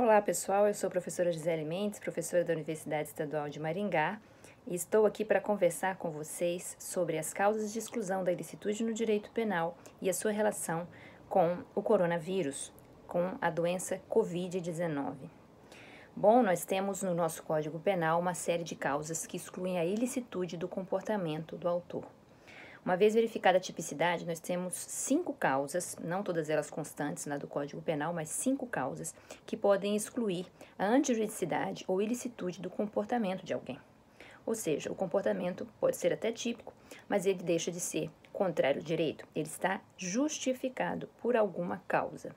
Olá pessoal, eu sou a professora Gisele Mendes, professora da Universidade Estadual de Maringá, e estou aqui para conversar com vocês sobre as causas de exclusão da ilicitude no direito penal e a sua relação com o coronavírus, com a doença Covid-19. Bom, nós temos no nosso Código Penal uma série de causas que excluem a ilicitude do comportamento do autor. Uma vez verificada a tipicidade, nós temos 5 causas, não todas elas constantes lá do Código Penal, mas 5 causas que podem excluir a antijuridicidade ou ilicitude do comportamento de alguém. Ou seja, o comportamento pode ser até típico, mas ele deixa de ser contrário ao direito, ele está justificado por alguma causa.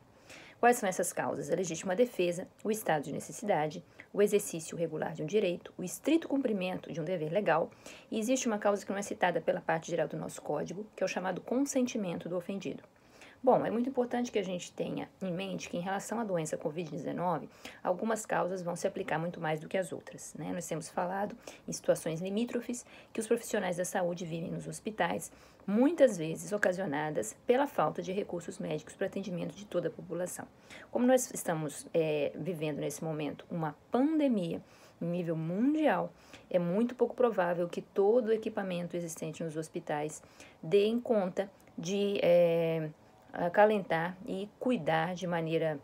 Quais são essas causas? A legítima defesa, o estado de necessidade, o exercício regular de um direito, o estrito cumprimento de um dever legal, e existe uma causa que não é citada pela parte geral do nosso código, que é o chamado consentimento do ofendido. Bom, é muito importante que a gente tenha em mente que em relação à doença Covid-19, algumas causas vão se aplicar muito mais do que as outras, né? Nós temos falado em situações limítrofes que os profissionais da saúde vivem nos hospitais, muitas vezes ocasionadas pela falta de recursos médicos para atendimento de toda a população. Como nós estamos vivendo nesse momento uma pandemia em nível mundial, é muito pouco provável que todo o equipamento existente nos hospitais dê em conta de acalentar e cuidar de maneira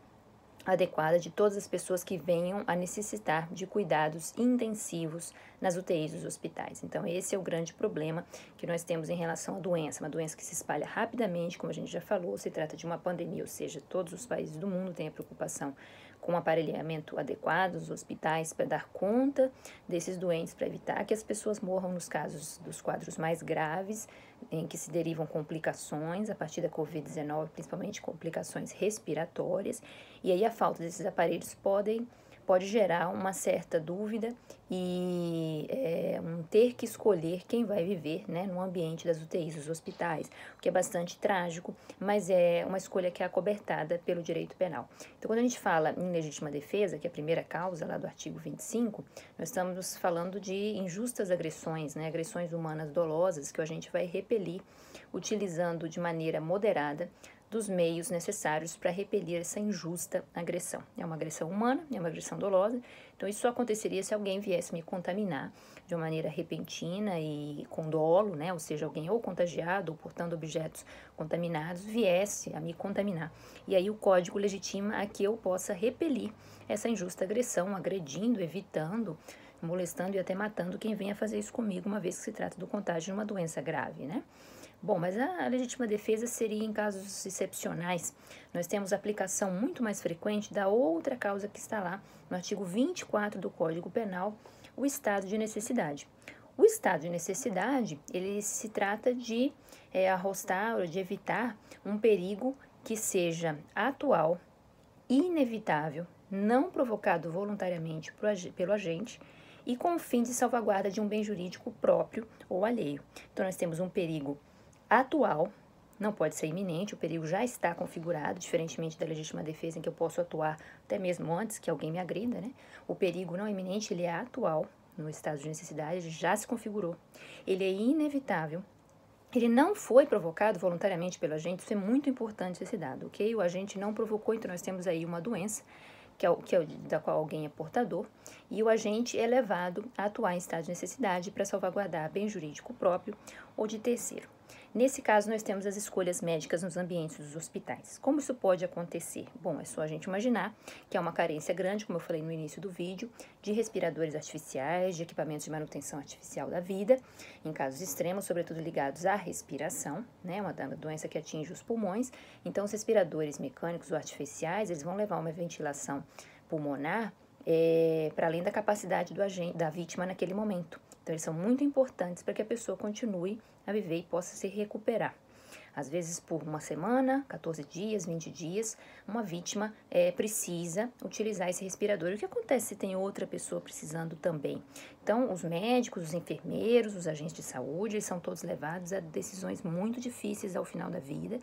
adequada de todas as pessoas que venham a necessitar de cuidados intensivos nas UTIs dos hospitais. Então, esse é o grande problema que nós temos em relação à doença, uma doença que se espalha rapidamente, como a gente já falou, se trata de uma pandemia, ou seja, todos os países do mundo têm a preocupação com aparelhamento adequado dos hospitais para dar conta desses doentes, para evitar que as pessoas morram nos casos dos quadros mais graves, em que se derivam complicações a partir da Covid-19, principalmente complicações respiratórias, e aí a falta desses aparelhos pode gerar uma certa dúvida e ter que escolher quem vai viver, né, no ambiente das UTIs, dos hospitais, o que é bastante trágico, mas é uma escolha que é acobertada pelo direito penal. Então, quando a gente fala em legítima defesa, que é a primeira causa lá do artigo 25, nós estamos falando de injustas agressões, né, agressões humanas dolosas que a gente vai repelir utilizando de maneira moderada dos meios necessários para repelir essa injusta agressão. É uma agressão humana, é uma agressão dolosa, então isso só aconteceria se alguém viesse me contaminar de uma maneira repentina e com dolo, né? Ou seja, alguém ou contagiado ou portando objetos contaminados viesse a me contaminar. E aí o código legitima a que eu possa repelir essa injusta agressão, agredindo, evitando, molestando e até matando quem venha fazer isso comigo, uma vez que se trata do contágio de uma doença grave, né? Bom, mas a legítima defesa seria em casos excepcionais. Nós temos aplicação muito mais frequente da outra causa que está lá no artigo 24 do Código Penal, o estado de necessidade. O estado de necessidade, ele se trata de arrostar ou de evitar um perigo que seja atual, inevitável, não provocado voluntariamente pelo agente e com o fim de salvaguarda de um bem jurídico próprio ou alheio. Então, nós temos um perigo atual, não pode ser iminente, o perigo já está configurado, diferentemente da legítima defesa, em que eu posso atuar até mesmo antes que alguém me agrida, né? O perigo não é iminente, ele é atual, no estado de necessidade, ele já se configurou. Ele é inevitável, ele não foi provocado voluntariamente pelo agente, isso é muito importante esse dado, ok? O agente não provocou, então nós temos aí uma doença, da qual alguém é portador, e o agente é levado a atuar em estado de necessidade para salvaguardar bem jurídico próprio ou de terceiro. Nesse caso, nós temos as escolhas médicas nos ambientes dos hospitais. Como isso pode acontecer? Bom, é só a gente imaginar que há uma carência grande, como eu falei no início do vídeo, de respiradores artificiais, de equipamentos de manutenção artificial da vida, em casos extremos, sobretudo ligados à respiração, né, uma doença que atinge os pulmões. Então, os respiradores mecânicos ou artificiais, eles vão levar uma ventilação pulmonar para além da capacidade da vítima naquele momento. Então, eles são muito importantes para que a pessoa continue a viver e possa se recuperar. Às vezes, por uma semana, 14 dias, 20 dias, uma vítima precisa utilizar esse respirador. E o que acontece se tem outra pessoa precisando também? Então, os médicos, os enfermeiros, os agentes de saúde, eles são todos levados a decisões muito difíceis ao final da vida.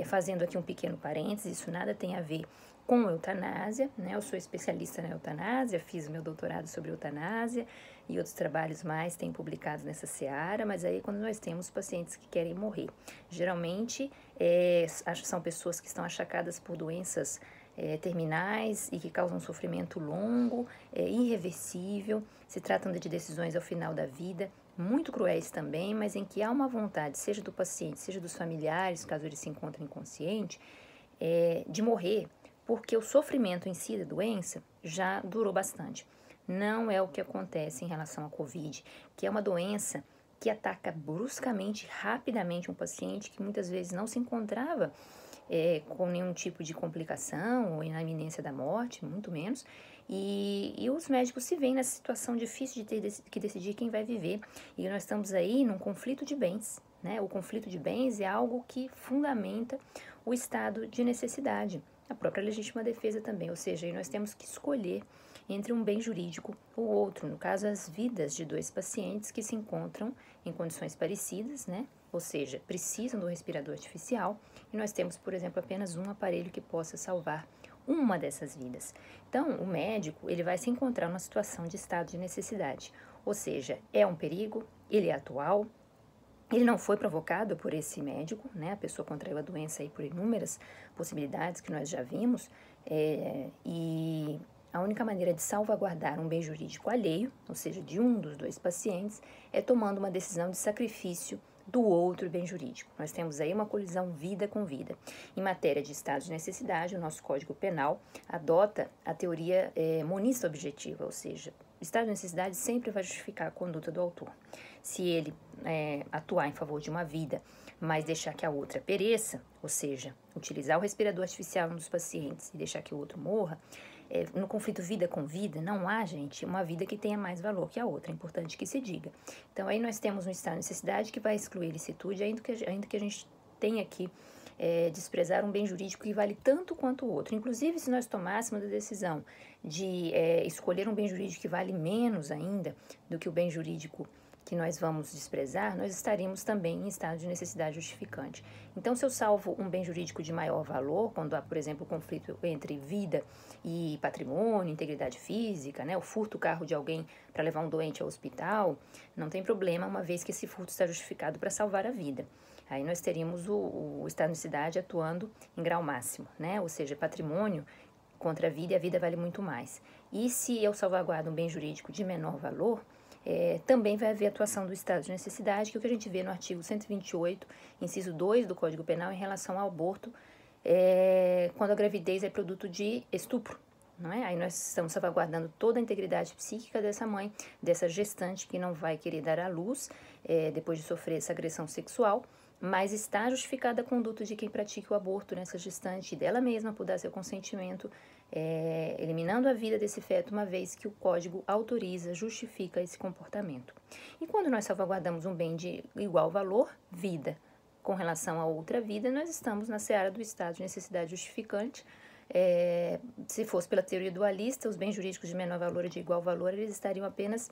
Fazendo aqui um pequeno parênteses, isso nada tem a ver com eutanásia, né? Eu sou especialista na eutanásia, fiz meu doutorado sobre eutanásia e outros trabalhos mais têm publicados nessa seara, mas aí quando nós temos pacientes que querem morrer, geralmente são pessoas que estão achacadas por doenças terminais e que causam sofrimento longo, irreversível. Se tratam de decisões ao final da vida, muito cruéis também, mas em que há uma vontade, seja do paciente, seja dos familiares, caso ele se encontre inconsciente, de morrer, porque o sofrimento em si da doença já durou bastante. Não é o que acontece em relação à Covid, que é uma doença que ataca bruscamente, rapidamente um paciente que muitas vezes não se encontrava com nenhum tipo de complicação ou na iminência da morte, muito menos. E os médicos se veem nessa situação difícil de ter que decidir quem vai viver. E nós estamos aí num conflito de bens, né? O conflito de bens é algo que fundamenta o estado de necessidade, a própria legítima defesa também, ou seja, aí nós temos que escolher entre um bem jurídico ou outro, no caso as vidas de dois pacientes que se encontram em condições parecidas, né? Ou seja, precisam do respirador artificial e nós temos, por exemplo, apenas um aparelho que possa salvar uma dessas vidas. Então, o médico, ele vai se encontrar numa situação de estado de necessidade, ou seja, é um perigo, ele é atual, ele não foi provocado por esse médico, né? A pessoa contraiu a doença aí por inúmeras possibilidades que nós já vimos, e a única maneira de salvaguardar um bem jurídico alheio, ou seja, de um dos dois pacientes, é tomando uma decisão de sacrifício do outro bem jurídico. Nós temos aí uma colisão vida com vida. Em matéria de estado de necessidade, o nosso Código Penal adota a teoria monista objetiva, ou seja, o estado de necessidade sempre vai justificar a conduta do autor. Se ele atuar em favor de uma vida, mas deixar que a outra pereça, ou seja, utilizar o respirador artificial em um dos pacientes e deixar que o outro morra, no conflito vida com vida, não há, gente, uma vida que tenha mais valor que a outra, é importante que se diga. Então, aí nós temos um estado de necessidade que vai excluir a ilicitude, ainda que a gente tenha que desprezar um bem jurídico que vale tanto quanto o outro. Inclusive, se nós tomássemos a decisão de escolher um bem jurídico que vale menos ainda do que o bem jurídico que nós vamos desprezar, nós estaríamos também em estado de necessidade justificante. Então, se eu salvo um bem jurídico de maior valor, quando há, por exemplo, conflito entre vida e patrimônio, integridade física, né, o furto do carro de alguém para levar um doente ao hospital, não tem problema, uma vez que esse furto está justificado para salvar a vida. Aí nós teríamos o estado de necessidade atuando em grau máximo, né, ou seja, patrimônio contra a vida, e a vida vale muito mais. E se eu salvaguardo um bem jurídico de menor valor, também vai haver atuação do estado de necessidade, que é o que a gente vê no artigo 128, inciso 2 do Código Penal, em relação ao aborto, quando a gravidez é produto de estupro. Não é? Aí nós estamos salvaguardando toda a integridade psíquica dessa mãe, dessa gestante que não vai querer dar à luz depois de sofrer essa agressão sexual, mas está justificada a conduta de quem pratica o aborto nessa gestante e dela mesma por dar seu consentimento, eliminando a vida desse feto, uma vez que o Código autoriza, justifica esse comportamento. E quando nós salvaguardamos um bem de igual valor, vida, com relação a outra vida, nós estamos na seara do estado de necessidade justificante. Se fosse pela teoria dualista, os bens jurídicos de menor valor e de igual valor, eles estariam apenas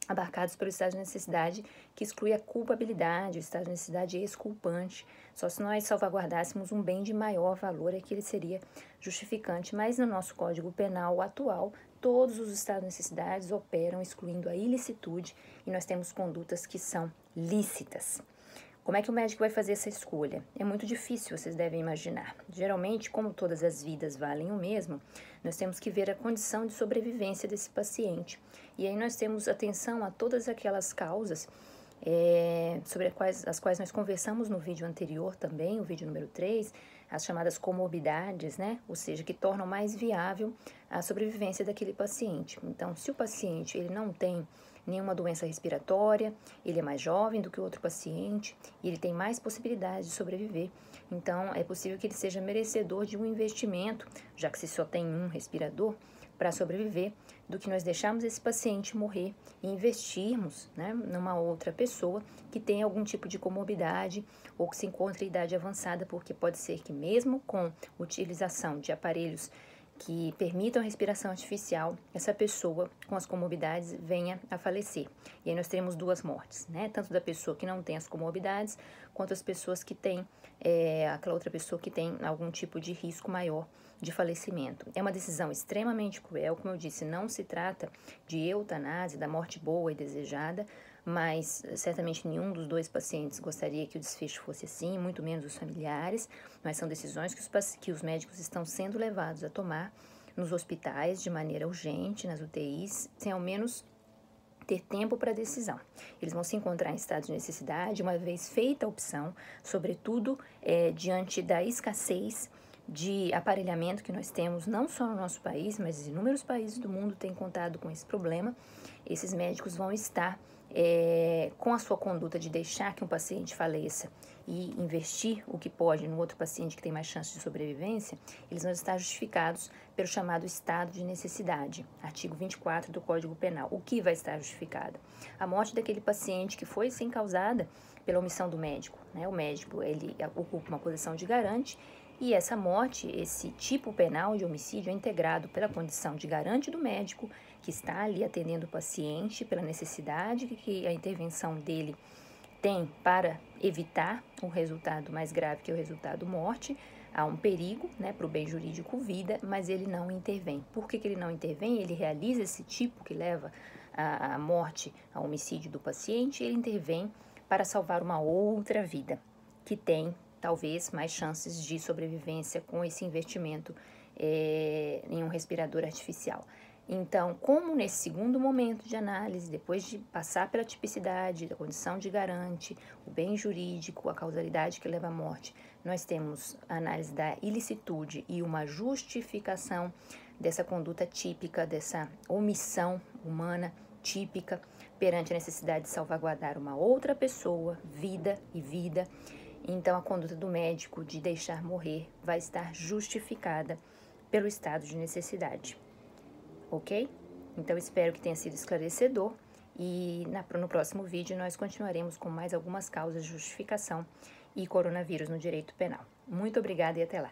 abarcados pelo estado de necessidade, que exclui a culpabilidade, o estado de necessidade exculpante. Só se nós salvaguardássemos um bem de maior valor é que ele seria justificante. Mas no nosso Código Penal atual, todos os estados de necessidade operam excluindo a ilicitude e nós temos condutas que são lícitas. Como é que o médico vai fazer essa escolha? É muito difícil, vocês devem imaginar. Geralmente, como todas as vidas valem o mesmo, nós temos que ver a condição de sobrevivência desse paciente. E aí nós temos atenção a todas aquelas causas sobre as quais nós conversamos no vídeo anterior também, o vídeo número 3, as chamadas comorbidades, né? Ou seja, que tornam mais viável a sobrevivência daquele paciente. Então, se o paciente ele não tem nenhuma doença respiratória, ele é mais jovem do que o outro paciente e ele tem mais possibilidades de sobreviver. Então, é possível que ele seja merecedor de um investimento, já que se só tem um respirador, para sobreviver, do que nós deixarmos esse paciente morrer e investirmos, né, numa outra pessoa que tem algum tipo de comorbidade ou que se encontra em idade avançada, porque pode ser que mesmo com utilização de aparelhos que permitam a respiração artificial, essa pessoa com as comorbidades venha a falecer. E aí nós teremos duas mortes, né? Tanto da pessoa que não tem as comorbidades, quanto as pessoas que têm, aquela outra pessoa que tem algum tipo de risco maior de falecimento. É uma decisão extremamente cruel, como eu disse, não se trata de eutanásia, da morte boa e desejada, mas certamente nenhum dos dois pacientes gostaria que o desfecho fosse assim, muito menos os familiares, mas são decisões que os médicos estão sendo levados a tomar nos hospitais de maneira urgente, nas UTIs, sem ao menos ter tempo para decisão. Eles vão se encontrar em estado de necessidade, uma vez feita a opção, sobretudo diante da escassez de aparelhamento que nós temos, não só no nosso país, mas inúmeros países do mundo têm contado com esse problema. Esses médicos vão estar com a sua conduta de deixar que um paciente faleça e investir o que pode no outro paciente que tem mais chance de sobrevivência, eles vão estar justificados pelo chamado estado de necessidade, artigo 24 do Código Penal. O que vai estar justificado? A morte daquele paciente que foi sem causada pela omissão do médico, né? O médico, ele ocupa uma posição de garante e essa morte, esse tipo penal de homicídio é integrado pela condição de garante do médico que está ali atendendo o paciente, pela necessidade que a intervenção dele tem para evitar o resultado mais grave, que é o resultado morte. Há um perigo, né, para o bem jurídico vida, mas ele não intervém. Por que ele não intervém? Ele realiza esse tipo que leva à morte, ao homicídio do paciente, ele intervém para salvar uma outra vida, que tem talvez mais chances de sobrevivência com esse investimento em um respirador artificial. Então, como nesse segundo momento de análise, depois de passar pela tipicidade, da condição de garante, o bem jurídico, a causalidade que leva à morte, nós temos a análise da ilicitude e uma justificação dessa conduta típica, dessa omissão humana típica, perante a necessidade de salvaguardar uma outra pessoa, vida e vida. Então, a conduta do médico de deixar morrer vai estar justificada pelo estado de necessidade. Ok? Então, espero que tenha sido esclarecedor e no próximo vídeo nós continuaremos com mais algumas causas de justificação e coronavírus no direito penal. Muito obrigada e até lá!